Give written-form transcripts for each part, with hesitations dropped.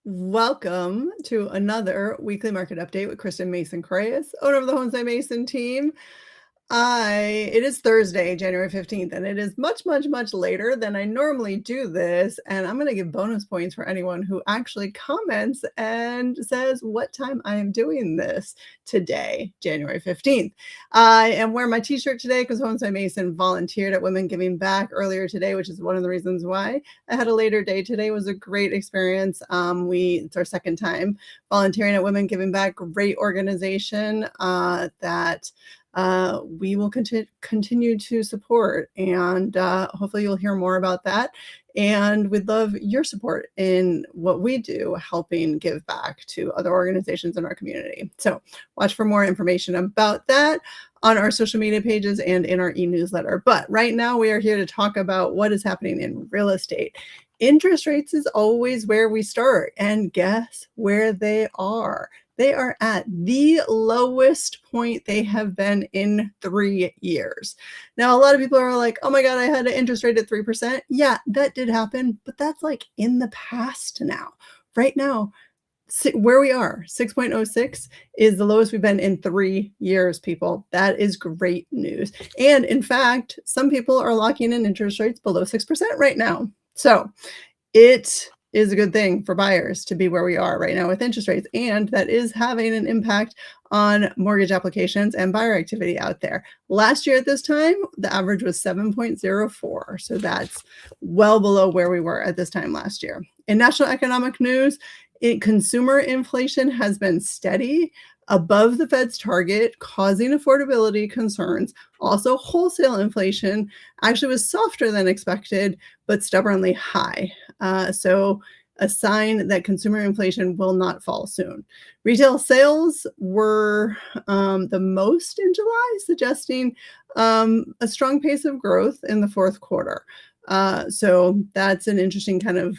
Welcome to another weekly market update with Kristen Mason Coreas, owner of the Homes by Mason team. It is Thursday, January 15th, and it is much, much, much later than I normally do this. And I'm going to give bonus points for anyone who actually comments and says what time I am doing this today, January 15th. I am wearing my t-shirt today because Homes by Mason volunteered at Women Giving Back earlier today, which is one of the reasons why I had a later day today. It was a great experience. It's our second time volunteering at Women Giving Back, great organization that we will continue to support, and hopefully you'll hear more about that. And we'd love your support in what we do, helping give back to other organizations in our community. So watch for more information about that on our social media pages and in our e-newsletter. But right now we are here to talk about what is happening in real estate. Interest rates is always where we start, and guess where they are? They are at the lowest point they have been in 3 years. Now, a lot of people are like, oh my God, I had an interest rate at 3%. Yeah, that did happen, but that's like in the past now. Right now, where we are, 6.06 is the lowest we've been in 3 years, people. That is great news. And in fact, some people are locking in interest rates below 6% right now. So it is a good thing for buyers to be where we are right now with interest rates, and that is having an impact on mortgage applications and buyer activity out there. Last year at this time, the average was 7.04, so that's well below where we were at this time last year. In national economic news, consumer inflation has been steady above the Fed's target, causing affordability concerns. Also, wholesale inflation actually was softer than expected, but stubbornly high. So a sign that consumer inflation will not fall soon. Retail sales were the most in July, suggesting a strong pace of growth in the fourth quarter. So that's an interesting kind of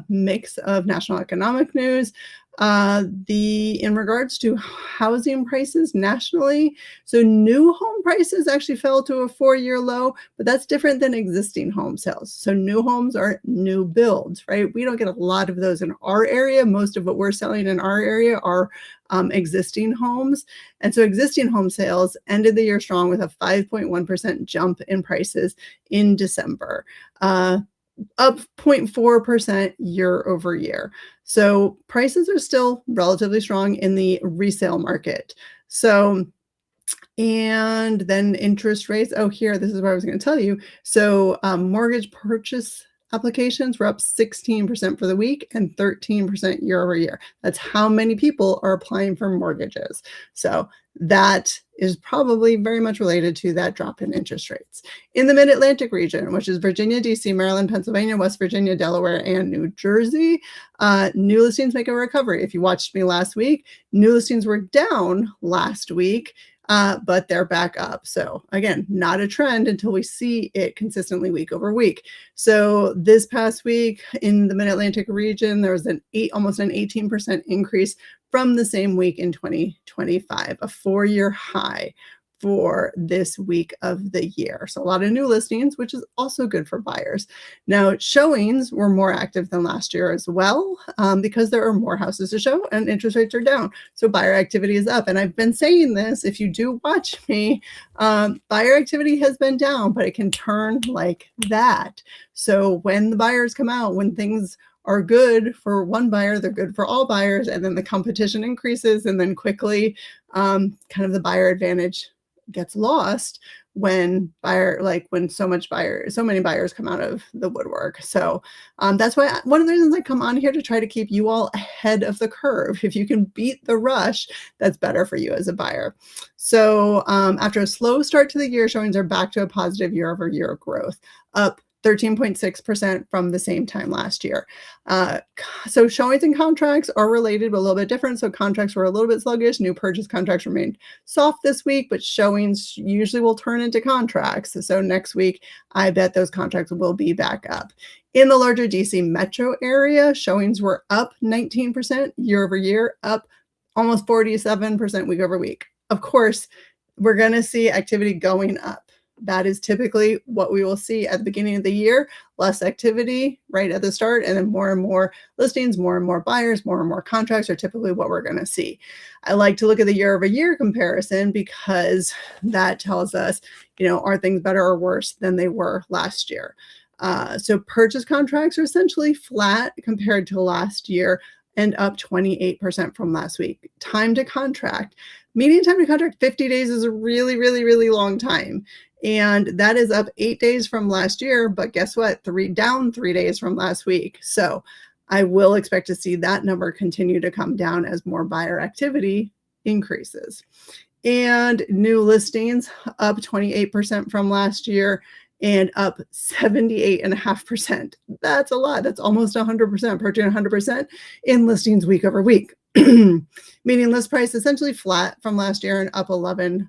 mix of national economic news. In regards to housing prices nationally, so new home prices actually fell to a 4-year low, but that's different than existing home sales. So new homes are new builds, right? We don't get a lot of those in our area. Most of what we're selling in our area are existing homes. And so existing home sales ended the year strong with a 5.1% jump in prices in December. Up 0.4% year over year. So prices are still relatively strong in the resale market. So, and then interest rates. Oh, here, this is what I was going to tell you. So mortgage purchase applications were up 16% for the week and 13% year over year. That's how many people are applying for mortgages. So that is probably very much related to that drop in interest rates. In the Mid-Atlantic region, which is Virginia, DC, Maryland, Pennsylvania, West Virginia, Delaware, and New Jersey, new listings make a recovery. If you watched me last week, new listings were down last week, but they're back up. So again, not a trend until we see it consistently week over week. So this past week in the Mid-Atlantic region, there was almost an 18% increase from the same week in 2025, a 4-year high for this week of the year. So a lot of new listings, which is also good for buyers. Now, showings were more active than last year as well, because there are more houses to show and interest rates are down. So buyer activity is up. And I've been saying this, if you do watch me, buyer activity has been down, but it can turn like that. So when the buyers come out, when things are good for one buyer, they're good for all buyers, and then the competition increases, and then quickly kind of the buyer advantage gets lost when so many buyers come out of the woodwork. So that's why one of the reasons I come on here to try to keep you all ahead of the curve. If you can beat the rush, that's better for you as a buyer. So after a slow start to the year, showings are back to a positive year over year growth, up 13.6% from the same time last year. So showings and contracts are related, but a little bit different. So contracts were a little bit sluggish. New purchase contracts remained soft this week, but showings usually will turn into contracts. So next week, I bet those contracts will be back up. In the larger DC metro area, showings were up 19% year over year, up almost 47% week over week. Of course, we're going to see activity going up. That is typically what we will see at the beginning of the year, less activity right at the start, and then more and more listings, more and more buyers, more and more contracts are typically what we're going to see. I like to look at the year-over-year comparison because that tells us, are things better or worse than they were last year? So purchase contracts are essentially flat compared to last year and up 28% from last week. Time to contract, median time to contract 50 days is a really, really, really long time. And that is up 8 days from last year, but guess what? Down 3 days from last week. So I will expect to see that number continue to come down as more buyer activity increases. And new listings up 28% from last year and up 78.5%. That's a lot. That's almost 100%, approaching 100% in listings week over week. Median list price essentially flat from last year and up 11%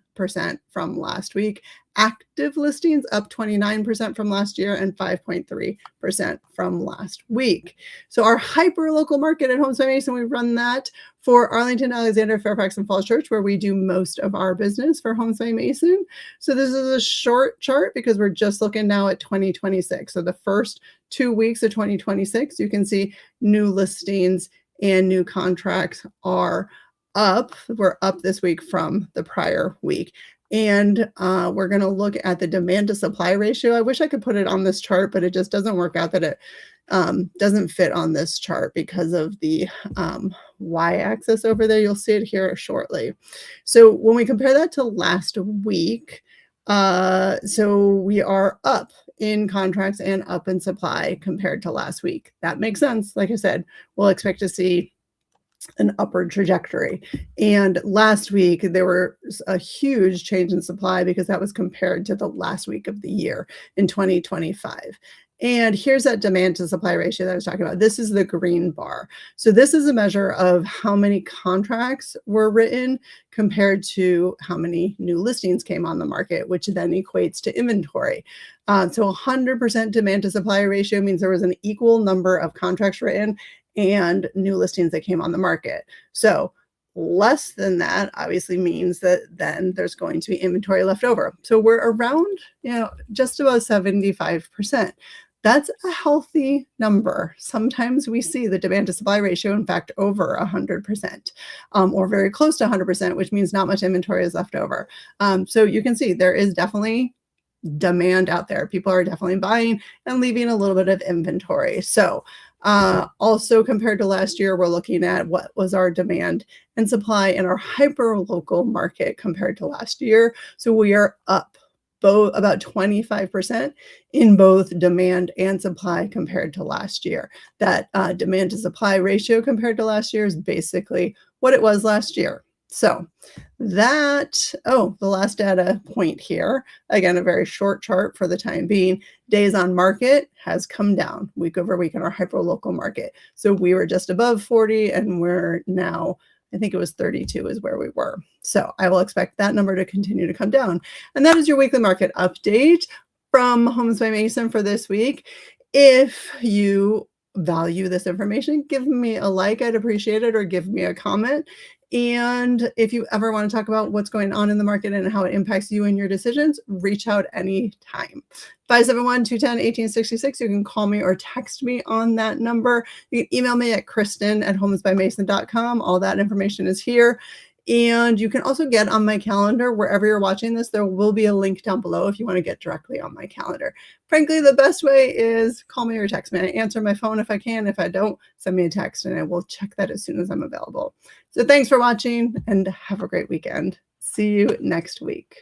from last week. Active listings up 29% from last year and 5.3% from last week. So our hyper local market at Homes by Mason, we run that for Arlington, Alexandria, Fairfax, and Falls Church, where we do most of our business for Homes by Mason. So this is a short chart because we're just looking now at 2026. So the first 2 weeks of 2026, you can see new listings and new contracts are up. We're up this week from the prior week. And we're going to look at the demand to supply ratio. I wish I could put it on this chart, but it just doesn't work out that it doesn't fit on this chart because of the y-axis over there. You'll see it here shortly. So when we compare that to last week, so we are up in contracts and up in supply compared to last week. That makes sense. Like I said, we'll expect to see an upward trajectory. And last week, there was a huge change in supply because that was compared to the last week of the year in 2025. And here's that demand to supply ratio that I was talking about. This is the green bar. So this is a measure of how many contracts were written compared to how many new listings came on the market, which then equates to inventory. So 100% demand to supply ratio means there was an equal number of contracts written and new listings that came on the market. So less than that obviously means that then there's going to be inventory left over. So we're around, just about 75%. That's a healthy number. Sometimes we see the demand to supply ratio, in fact, over 100%, or very close to 100%, which means not much inventory is left over. So you can see there is definitely demand out there. People are definitely buying and leaving a little bit of inventory. So also compared to last year, we're looking at what was our demand and supply in our hyper local market compared to last year. So we are up about 25% in both demand and supply compared to last year. That demand to supply ratio compared to last year is basically what it was last year. So that, the last data point here, again, a very short chart for the time being, days on market has come down week over week in our hyperlocal market. So we were just above 40 and we're now, I think it was 32 is where we were. So I will expect that number to continue to come down. And that is your weekly market update from Homes by Mason for this week. If you value this information, give me a like, I'd appreciate it, or give me a comment. And if you ever want to talk about what's going on in the market and how it impacts you and your decisions, reach out anytime. 571-210-1866. You can call me or text me on that number. You can email me at kristen@homesbymason.com. All that information is here. And you can also get on my calendar wherever you're watching this. There will be a link down below if you want to get directly on my calendar. Frankly, the best way is call me or text me. I answer my phone if I can. If I don't, send me a text and I will check that as soon as I'm available. So thanks for watching and have a great weekend. See you next week.